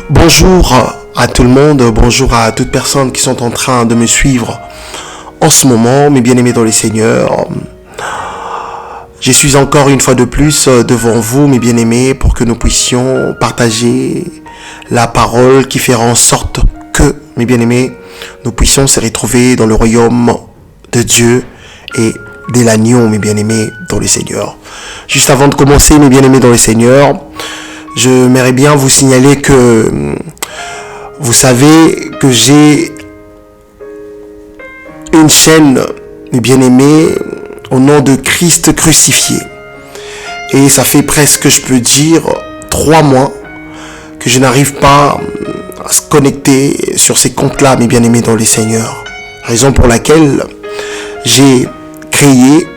Bonjour à tout le monde, bonjour à toutes personnes qui sont en train de me suivre en ce moment, mes bien-aimés dans les Seigneurs. Je suis encore une fois de plus devant vous, mes bien-aimés, pour que nous puissions partager la parole qui fera en sorte que, mes bien-aimés, nous puissions se retrouver dans le royaume de Dieu et de l'agneau, mes bien-aimés dans les Seigneurs. Juste avant de commencer, mes bien-aimés dans les Seigneurs, j'aimerais bien vous signaler que vous savez que j'ai une chaîne, mes bien-aimés, au nom de Christ crucifié. Et ça fait presque, je peux dire, 3 mois que je n'arrive pas à se connecter sur ces comptes-là, mes bien-aimés dans les Seigneurs. Raison pour laquelle j'ai créé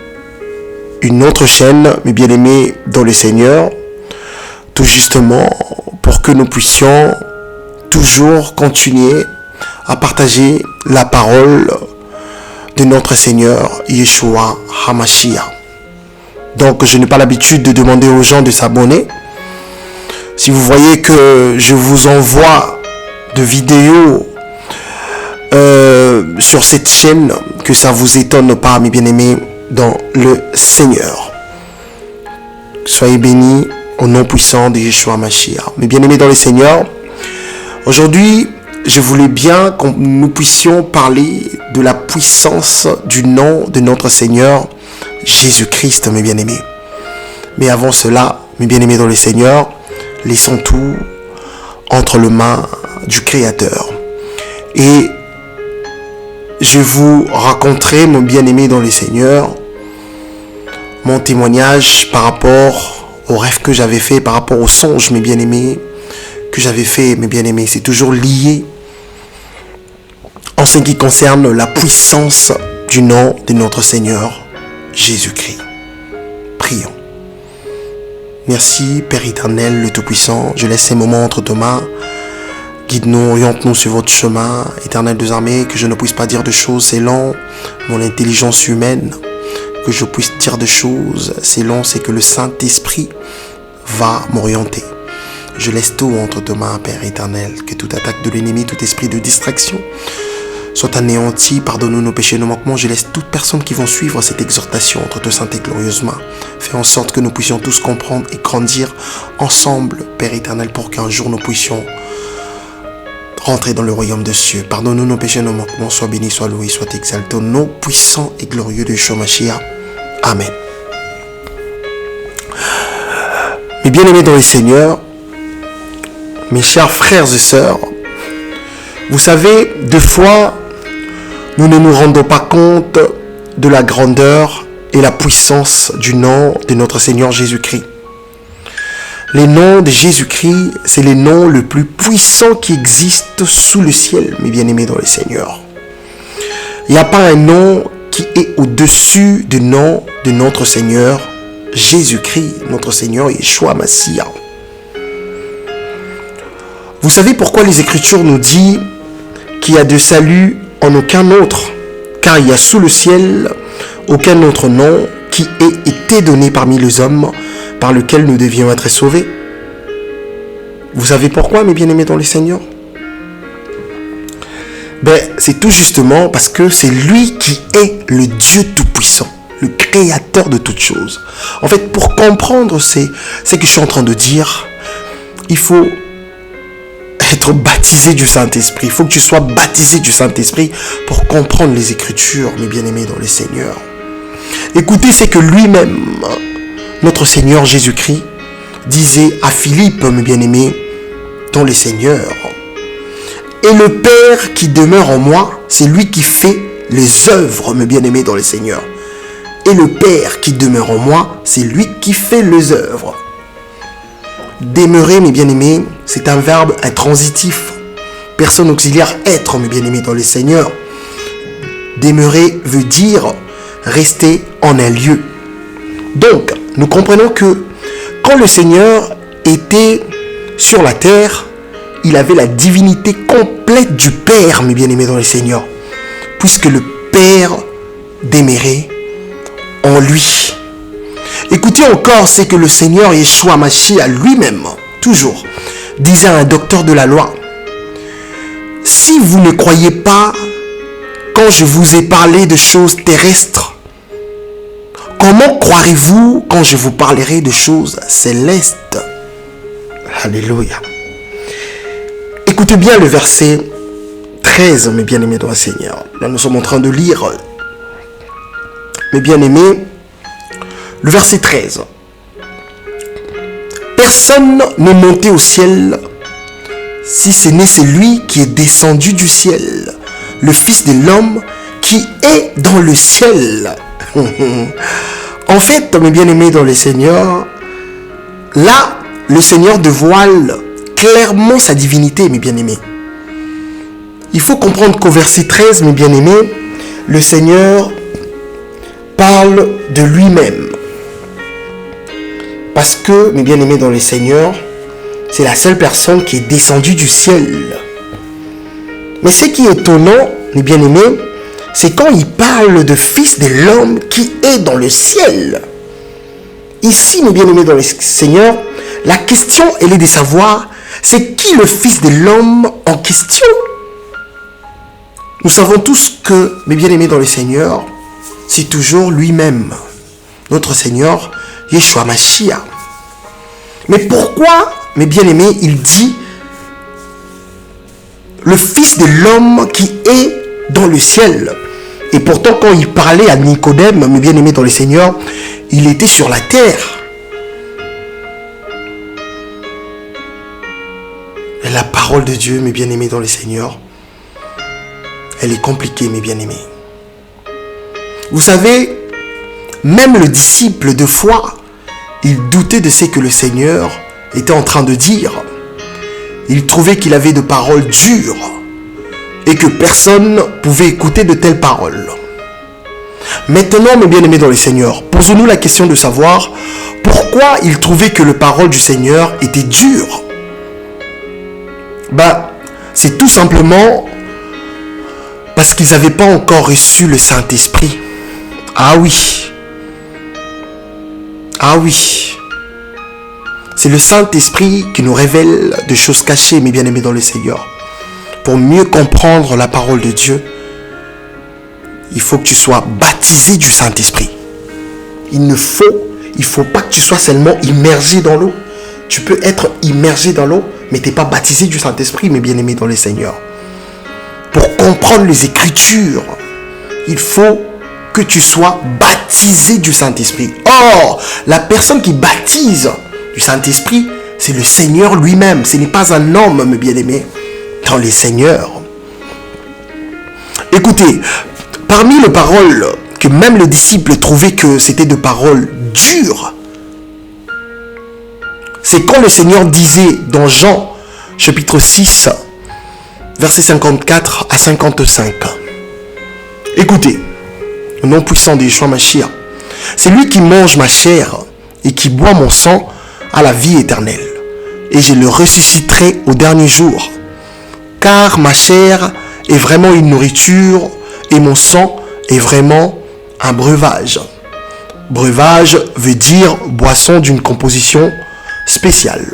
une autre chaîne, mes bien-aimés dans les Seigneurs, tout justement pour que nous puissions toujours continuer à partager la parole de notre Seigneur Yeshua HaMashiach. Donc je n'ai pas l'habitude de demander aux gens de s'abonner. Si vous voyez que je vous envoie de vidéos sur cette chaîne, que ça vous étonne pas, mes bien-aimés dans le Seigneur. Soyez bénis au nom puissant de Yeshua HaMashiach. Mes bien-aimés dans le Seigneur, aujourd'hui, je voulais bien que nous puissions parler de la puissance du nom de notre Seigneur Jésus-Christ, mes bien-aimés. Mais avant cela, mes bien-aimés dans le Seigneur, laissons tout entre les mains du Créateur. Et je vous raconterai, mes bien-aimés dans le Seigneur, mon témoignage par rapport au rêve que j'avais fait, par rapport au songe, mes bien-aimés, que j'avais fait, mes bien-aimés. C'est toujours lié en ce qui concerne la puissance du nom de notre Seigneur Jésus-Christ. Prions. Merci, Père éternel, le Tout-Puissant. Je laisse ces moments entre tes mains. Guide-nous, oriente-nous sur votre chemin, éternel des armées, que je ne puisse pas dire de choses selon mon intelligence humaine, que je puisse dire de choses selon ce que le Saint-Esprit va m'orienter. Je laisse tout entre tes mains, Père éternel, que toute attaque de l'ennemi, tout esprit de distraction soit anéanti. Pardonne-nous nos péchés, nos manquements. Je laisse toute personne qui vont suivre cette exhortation entre tes saintes et glorieuses mains. Fais en sorte que nous puissions tous comprendre et grandir ensemble, Père éternel, pour qu'un jour nous puissions rentrer dans le royaume de cieux. Pardonne-nous nos péchés, nos manquements. Sois béni, sois loué, sois exalté au nom puissant et glorieux de Yeshua HaMashiach. Amen. Mes bien-aimés dans le Seigneur, mes chers frères et sœurs, vous savez, des fois, nous ne nous rendons pas compte de la grandeur et la puissance du nom de notre Seigneur Jésus-Christ. Le nom de Jésus-Christ, c'est le nom le plus puissant qui existe sous le ciel, mes bien-aimés dans le Seigneur. Il n'y a pas un nom qui est au-dessus du nom de notre Seigneur Jésus-Christ, notre Seigneur Yeshua HaMashiach. Vous savez pourquoi les Écritures nous disent qu'il y a de salut en aucun autre, car il y a sous le ciel aucun autre nom qui ait été donné parmi les hommes par lequel nous devions être sauvés. Vous savez pourquoi, mes bien-aimés dans le Seigneur? C'est tout justement parce que c'est lui qui est le Dieu Tout-Puissant, le Créateur de toutes choses. En fait, pour comprendre ce que je suis en train de dire, il faut être baptisé du Saint-Esprit. Il faut que tu sois baptisé du Saint-Esprit pour comprendre les Écritures, mes bien-aimés dans le Seigneur. Écoutez, c'est que lui-même, notre Seigneur Jésus-Christ, disait à Philippe, mes bien-aimés dans le Seigneur, et le Père qui demeure en moi, c'est lui qui fait les œuvres, mes bien-aimés dans le Seigneur. Et le Père qui demeure en moi, c'est lui qui fait les œuvres. Demeurer, mes bien-aimés, c'est un verbe intransitif. Personne auxiliaire, être, mes bien-aimés dans le Seigneur. Demeurer veut dire rester en un lieu. Donc, nous comprenons que quand le Seigneur était sur la terre, il avait la divinité complète du Père, mes bien-aimés dans le Seigneur, puisque le Père demeurait en lui. Écoutez encore ce que le Seigneur Yeshua HaMashiach lui-même, toujours, disait à un docteur de la loi, si vous ne croyez pas quand je vous ai parlé de choses terrestres, comment croirez-vous quand je vous parlerai de choses célestes? Alléluia. Écoutez bien le verset 13, mes bien-aimés dans le Seigneur. Là, nous sommes en train de lire, mes bien-aimés, le verset 13. Personne n'est monté au ciel si ce n'est celui qui est descendu du ciel, le Fils de l'homme qui est dans le ciel. En fait, mes bien-aimés dans le Seigneur, là, le Seigneur dévoile clairement sa divinité, mes bien-aimés. Il faut comprendre qu'au verset 13, mes bien-aimés, le Seigneur parle de lui-même. Parce que, mes bien-aimés dans le Seigneur, c'est la seule personne qui est descendue du ciel. Mais ce qui est étonnant, mes bien-aimés, c'est quand il parle de Fils de l'homme qui est dans le ciel. Ici, mes bien-aimés dans le Seigneur, la question, elle est de savoir, c'est qui le Fils de l'homme en question? Nous savons tous que, mes bien-aimés dans le Seigneur, c'est toujours lui-même, notre Seigneur, Yeshua Mashiach. Mais pourquoi, mes bien-aimés, il dit le Fils de l'homme qui est dans le ciel? Et pourtant, quand il parlait à Nicodème, mes bien-aimés dans le Seigneur, il était sur la terre. Et la parole de Dieu, mes bien-aimés dans le Seigneur, elle est compliquée, mes bien-aimés. Vous savez, même le disciple de foi, il doutait de ce que le Seigneur était en train de dire. Il trouvait qu'il avait de paroles dures et que personne ne pouvait écouter de telles paroles. Maintenant, mes bien-aimés dans le Seigneur, posons-nous la question de savoir pourquoi il trouvait que les paroles du Seigneur étaient dures. C'est tout simplement parce qu'ils n'avaient pas encore reçu le Saint-Esprit. Ah oui. Ah oui. C'est le Saint-Esprit qui nous révèle des choses cachées, mes bien-aimés dans le Seigneur. Pour mieux comprendre la parole de Dieu, il faut que tu sois baptisé du Saint-Esprit. Il ne faut pas que tu sois seulement immergé dans l'eau. Tu peux être immergé dans l'eau, mais tu n'es pas baptisé du Saint-Esprit, mes bien-aimés dans le Seigneur. Pour comprendre les Écritures, il faut que tu sois baptisé du Saint-Esprit. Or, la personne qui baptise du Saint-Esprit, c'est le Seigneur lui-même. Ce n'est pas un homme, mes bien-aimés, dans les Seigneurs. Écoutez, parmi les paroles que même les disciples trouvaient que c'était de paroles dures, c'est quand le Seigneur disait dans Jean, chapitre 6, versets 54 à 55. Écoutez, au nom puissant de Yeshua Mashiach, c'est lui qui mange ma chair et qui boit mon sang à la vie éternelle, et je le ressusciterai au dernier jour. Car ma chair est vraiment une nourriture et mon sang est vraiment un breuvage. Breuvage veut dire boisson d'une composition spéciale.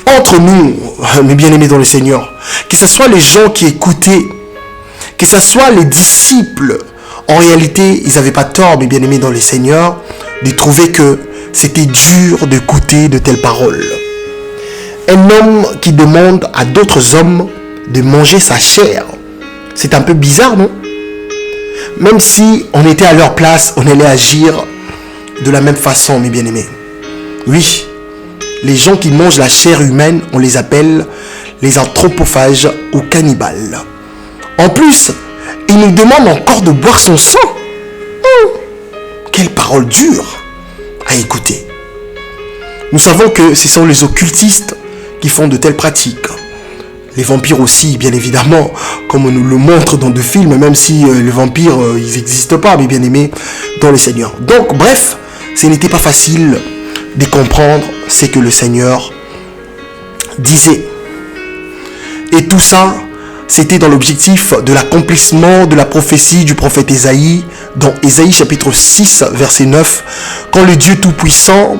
Entre nous, mes bien-aimés dans le Seigneur, que ce soit les gens qui écoutaient, que ce soit les disciples, en réalité, ils n'avaient pas tort, mes bien-aimés dans le Seigneur, de trouver que c'était dur d'écouter de telles paroles. Un homme qui demande à d'autres hommes de manger sa chair, c'est un peu bizarre, non? Même si on était à leur place, on allait agir de la même façon, mes bien-aimés. Oui, les gens qui mangent la chair humaine, on les appelle les anthropophages ou cannibales. En plus, il nous demande encore de boire son sang. Quelle parole dure à écouter. Nous savons que ce sont les occultistes qui font de telles pratiques. Les vampires aussi, bien évidemment, comme on nous le montre dans des films, même si les vampires, ils n'existent pas, mais bien aimés dans le Seigneur. Donc, bref, ce n'était pas facile de comprendre ce que le Seigneur disait. Et tout ça, c'était dans l'objectif de l'accomplissement de la prophétie du prophète Ésaïe, dans Ésaïe chapitre 6, verset 9, quand le Dieu Tout-Puissant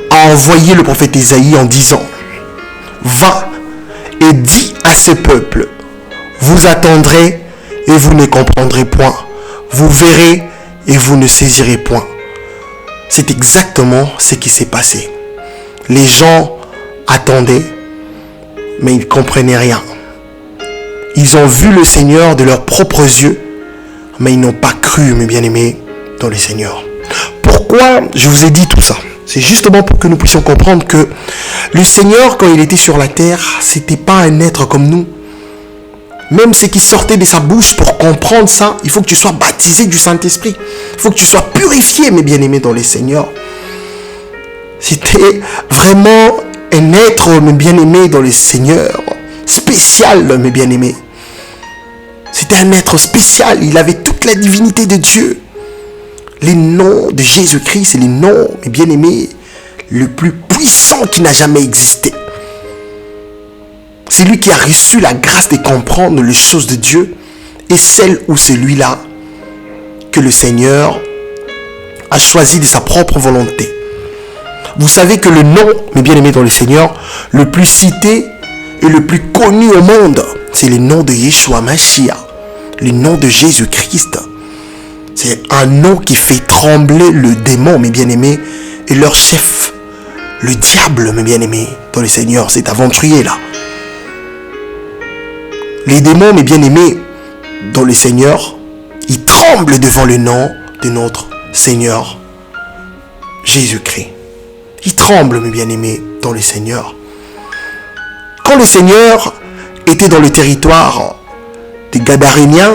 a envoyé le prophète Ésaïe en disant: va et dit à ce peuple, vous attendrez et vous ne comprendrez point. Vous verrez et vous ne saisirez point. C'est exactement ce qui s'est passé. Les gens attendaient, mais ils ne comprenaient rien. Ils ont vu le Seigneur de leurs propres yeux, mais ils n'ont pas cru, mes bien-aimés, dans le Seigneur. Pourquoi je vous ai dit tout ça? C'est justement pour que nous puissions comprendre que le Seigneur, quand il était sur la terre, c'était pas un être comme nous. Même ce qui sortait de sa bouche, pour comprendre ça, il faut que tu sois baptisé du Saint-Esprit. Il faut que tu sois purifié, mes bien-aimés, dans le Seigneur. C'était vraiment un être, mes bien-aimés, dans le Seigneur. Spécial, mes bien-aimés. C'était un être spécial. Il avait toute la divinité de Dieu. Les noms de Jésus-Christ, c'est les noms, mes bien-aimés, le plus puissant qui n'a jamais existé. C'est lui qui a reçu la grâce de comprendre les choses de Dieu et celle ou celui-là que le Seigneur a choisi de sa propre volonté. Vous savez que le nom, mes bien-aimés dans le Seigneur, le plus cité et le plus connu au monde, c'est le nom de Yeshua Mashiach, le nom de Jésus-Christ. C'est un nom qui fait trembler le démon, mes bien-aimés, et leur chef, le diable, mes bien-aimés, dans le Seigneur, cet aventurier-là. Les démons, mes bien-aimés, dans le Seigneur, ils tremblent devant le nom de notre Seigneur Jésus-Christ. Ils tremblent, mes bien-aimés, dans le Seigneur. Quand le Seigneur était dans le territoire des Gadaréniens,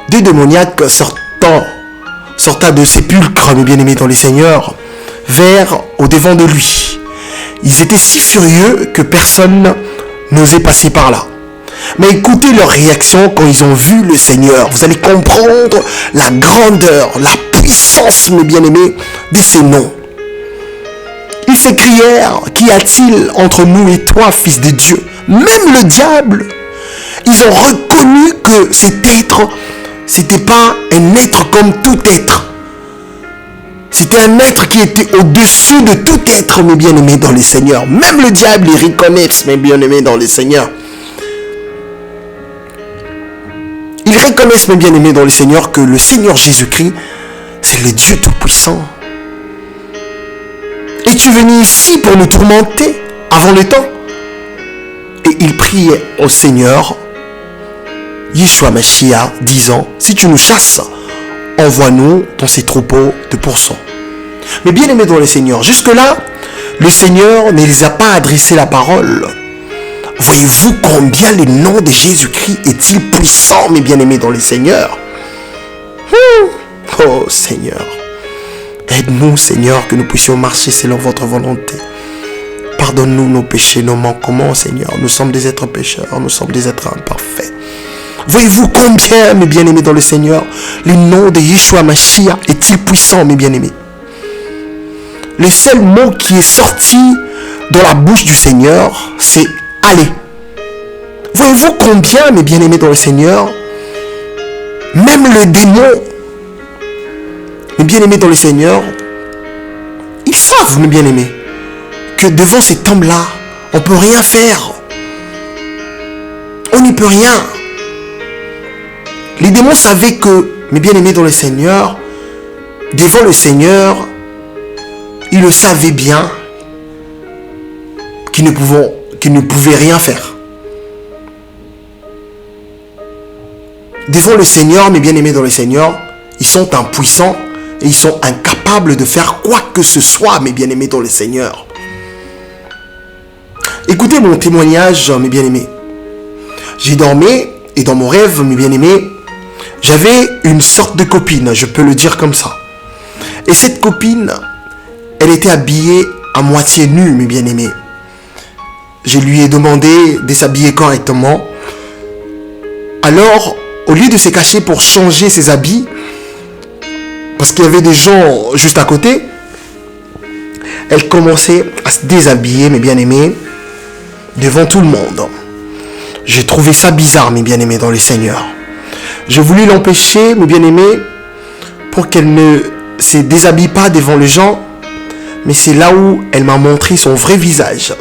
deux démoniaques sortant de sépulcres, mes bien-aimés dans le Seigneur, vers au-devant de lui. Ils étaient si furieux que personne n'osait passer par là. Mais écoutez leur réaction quand ils ont vu le Seigneur. Vous allez comprendre la grandeur, la puissance, mes bien-aimés, de ce nom. Ils s'écrièrent, qu'y a-t-il entre nous et toi, fils de Dieu? Même le diable. Ils ont reconnu que cet être, c'était pas un être comme tout être. C'était un être qui était au-dessus de tout être, mes bien-aimés dans le Seigneur. Même le diable, il reconnaît, mes bien-aimés dans le Seigneur. Ils reconnaissent, mes bien-aimés dans le Seigneur, que le Seigneur Jésus-Christ, c'est le Dieu Tout-Puissant. Es-tu venu ici pour nous tourmenter avant le temps? Et ils priaient au Seigneur, Yeshua Mashiach, disant, si tu nous chasses, envoie-nous dans ces troupeaux de pourcents. Mais bien-aimés dans le Seigneur, jusque-là, le Seigneur ne les a pas adressé la parole. Voyez-vous combien le nom de Jésus-Christ est-il puissant, mes bien-aimés dans le Seigneur? Oh Seigneur, aide-nous Seigneur, que nous puissions marcher selon votre volonté. Pardonne-nous nos péchés, nos manquements, Seigneur. Nous sommes des êtres pécheurs, nous sommes des êtres imparfaits. Voyez-vous combien, mes bien-aimés dans le Seigneur, le nom de Yeshua Mashiach est-il puissant, mes bien-aimés? Le seul mot qui est sorti de la bouche du Seigneur, c'est allez. Voyez-vous combien, mes bien-aimés dans le Seigneur, même le démon, mes bien-aimés dans le Seigneur, ils savent, mes bien-aimés, que devant cet homme-là, on ne peut rien faire. On n'y peut rien. Les démons savaient que, mes bien-aimés dans le Seigneur, devant le Seigneur, ils le savaient bien qu'ils ne pouvaient rien faire. Devant le Seigneur, mes bien-aimés dans le Seigneur, ils sont impuissants et ils sont incapables de faire quoi que ce soit, mes bien-aimés dans le Seigneur. Écoutez mon témoignage, mes bien-aimés. J'ai dormi et dans mon rêve, mes bien-aimés, j'avais une sorte de copine, je peux le dire comme ça. Et cette copine, elle était habillée à moitié nue, mes bien-aimés. Je lui ai demandé de s'habiller correctement. Alors, au lieu de se cacher pour changer ses habits, parce qu'il y avait des gens juste à côté, elle commençait à se déshabiller, mes bien-aimés, devant tout le monde. J'ai trouvé ça bizarre, mes bien-aimés dans le Seigneur. Je voulais l'empêcher, mes bien-aimés, pour qu'elle ne se déshabille pas devant les gens, mais c'est là où elle m'a montré son vrai visage.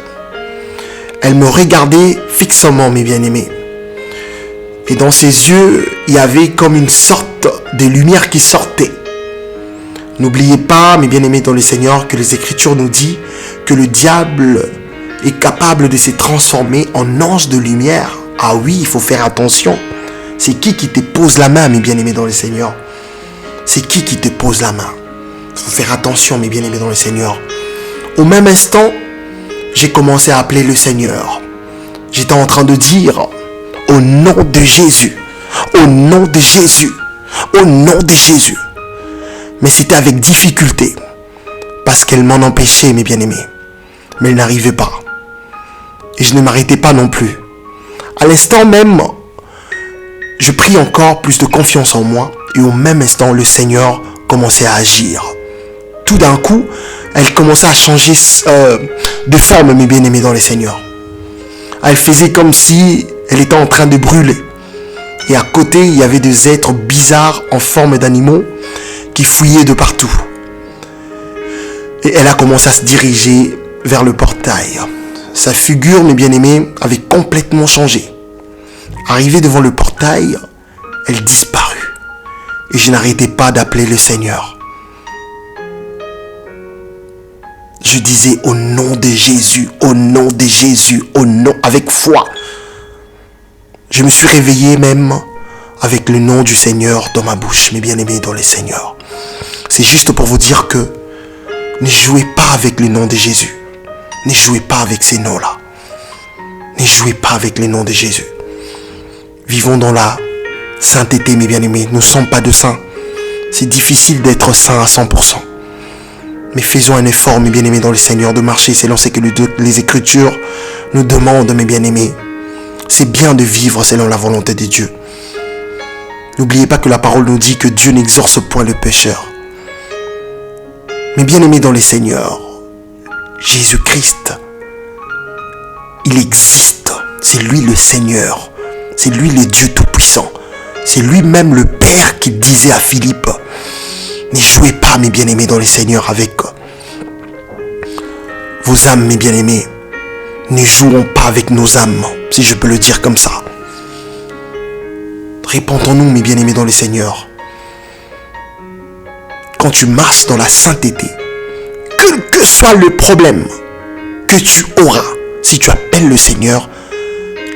Elle me regardait fixement, mes bien-aimés. Et dans ses yeux, il y avait comme une sorte de lumière qui sortait. N'oubliez pas, mes bien-aimés dans le Seigneur, que les Écritures nous disent que le diable est capable de se transformer en ange de lumière. Ah oui, il faut faire attention. C'est qui te pose la main, mes bien-aimés dans le Seigneur? C'est qui te pose la main? Il faut faire attention, mes bien-aimés dans le Seigneur. Au même instant, j'ai commencé à appeler le Seigneur. J'étais en train de dire, au nom de Jésus, au nom de Jésus, au nom de Jésus. Mais c'était avec difficulté, parce qu'elle m'en empêchait, mes bien-aimés. Mais elle n'arrivait pas. Et je ne m'arrêtais pas non plus. À l'instant même, je pris encore plus de confiance en moi, et au même instant, le Seigneur commençait à agir. Tout d'un coup, elle commençait à changer de forme, mes bien-aimés dans le Seigneur. Elle faisait comme si elle était en train de brûler. Et à côté, il y avait des êtres bizarres en forme d'animaux qui fouillaient de partout. Et elle a commencé à se diriger vers le portail. Sa figure, mes bien-aimés, avait complètement changé. Arrivée devant le portail, elle disparut. Et je n'arrêtais pas d'appeler le Seigneur. Je disais au nom de Jésus, au nom de Jésus, au nom, avec foi. Je me suis réveillé même avec le nom du Seigneur dans ma bouche, mes bien-aimés dans le Seigneur. C'est juste pour vous dire que ne jouez pas avec le nom de Jésus. Ne jouez pas avec ces noms-là. Ne jouez pas avec le nom de Jésus. Vivons dans la sainteté, mes bien-aimés. Nous ne sommes pas de saints. C'est difficile d'être saint à 100%. Mais faisons un effort, mes bien-aimés dans le Seigneur, de marcher selon ce que les Écritures nous demandent, mes bien-aimés. C'est bien de vivre selon la volonté de Dieu. N'oubliez pas que la parole nous dit que Dieu n'exorce point le pécheur. Mais bien-aimés dans le Seigneur, Jésus-Christ, il existe. C'est lui le Seigneur. C'est lui le Dieu Tout-Puissant. C'est lui-même le Père qui disait à Philippe, ne jouez pas, mes bien-aimés dans le Seigneur, avec vos âmes, mes bien-aimés. Ne jouons pas avec nos âmes, si je peux le dire comme ça. Répentons-nous, mes bien-aimés dans le Seigneur. Quand tu marches dans la sainteté, quel que soit le problème que tu auras, si tu appelles le Seigneur,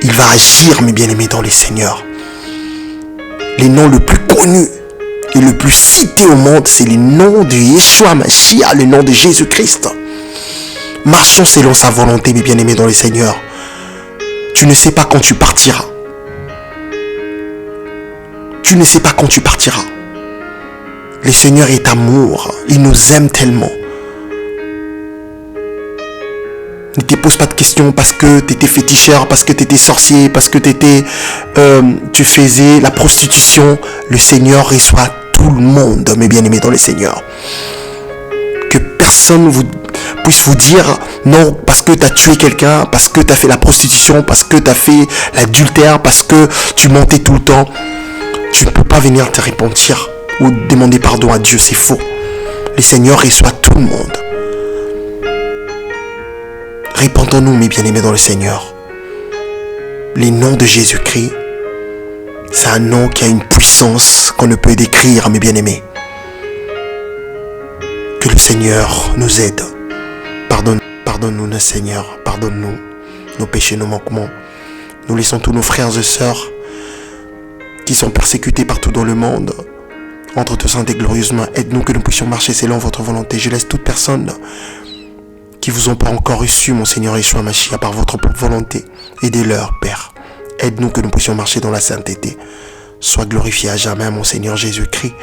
il va agir, mes bien-aimés dans le Seigneur. Les noms le plus connus et le plus cité au monde, c'est le nom de Yeshua Mashiach, le nom de Jésus-Christ. Marchons selon sa volonté, mes bien-aimés dans le Seigneur. Tu ne sais pas quand tu partiras. Tu ne sais pas quand tu partiras. Le Seigneur est amour. Il nous aime tellement. Ne te pose pas de questions parce que tu étais féticheur, parce que tu étais sorcier, parce que tu faisais la prostitution. Le Seigneur reçoit tout le monde, mes bien-aimés dans le Seigneur. Que personne puisse vous dire non parce que tu as tué quelqu'un, parce que tu as fait la prostitution, parce que tu as fait l'adultère, parce que tu mentais tout le temps. Tu ne peux pas venir te repentir ou demander pardon à Dieu, c'est faux. Le Seigneur reçoit tout le monde. Répentons-nous, mes bien-aimés dans le Seigneur. Le nom de Jésus-Christ, c'est un nom qui a une puissance qu'on ne peut décrire, mes bien-aimés. Que le Seigneur nous aide. Pardonne-nous, notre Seigneur. Pardonne-nous nos péchés, nos manquements. Nous laissons tous nos frères et sœurs qui sont persécutés partout dans le monde entre te saintes et glorieusement. Aide-nous que nous puissions marcher selon votre volonté. Je laisse toute personne qui vous ont pas encore reçu, mon Seigneur Yeshua Mashiach, par votre propre volonté. Aidez-leur, Père. Aide-nous que nous puissions marcher dans la sainteté. Sois glorifié à jamais, mon Seigneur Jésus-Christ.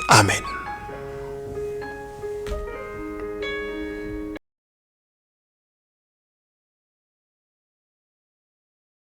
Amen.